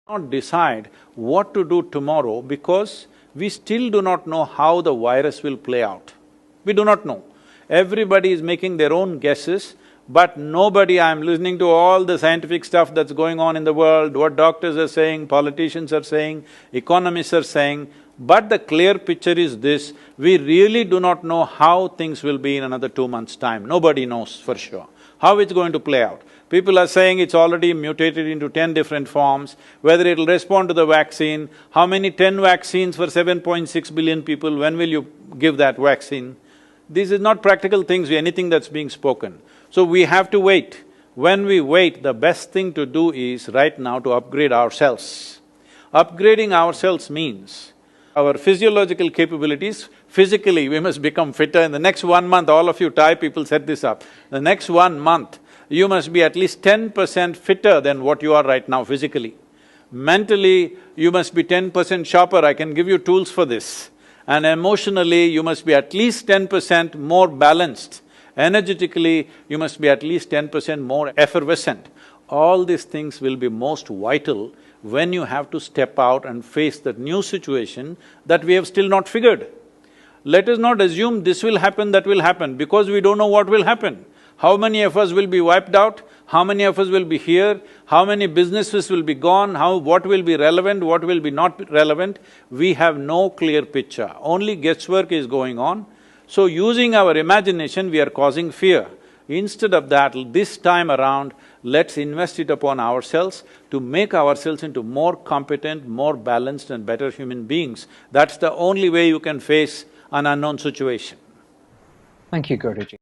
Not decide what to do tomorrow because we still do not know how the virus will play out. We do not know. Everybody is making their own guesses, but nobody… I'm listening to all the scientific stuff that's going on in the world, what doctors are saying, politicians are saying, economists are saying, but the clear picture is this: we really do not know how things will be in another 2 months' time. Nobody knows for sure how it's going to play out. People are saying it's already mutated into 10 different forms, whether it'll respond to the vaccine, how many 10 vaccines for 7.6 billion people, when will you give that vaccine? This is not practical things, anything that's being spoken. So we have to wait. When we wait, the best thing to do is right now to upgrade ourselves. Upgrading ourselves means our physiological capabilities, physically we must become fitter. In the next 1 month, all of you Thai people set this up, the next 1 month, you must be at least 10% fitter than what you are right now physically. Mentally, you must be 10% sharper, I can give you tools for this. And emotionally, you must be at least 10% more balanced. Energetically, you must be at least 10% more effervescent. All these things will be most vital when you have to step out and face that new situation that we have still not figured. Let us not assume this will happen, that will happen, because we don't know what will happen. How many of us will be wiped out? How many of us will be here? How many businesses will be gone? What will be relevant, what will be not relevant? We have no clear picture, only guesswork is going on. So using our imagination, we are causing fear. Instead of that, this time around, let's invest it upon ourselves to make ourselves into more competent, more balanced and better human beings. That's the only way you can face an unknown situation. Thank you, Guruji.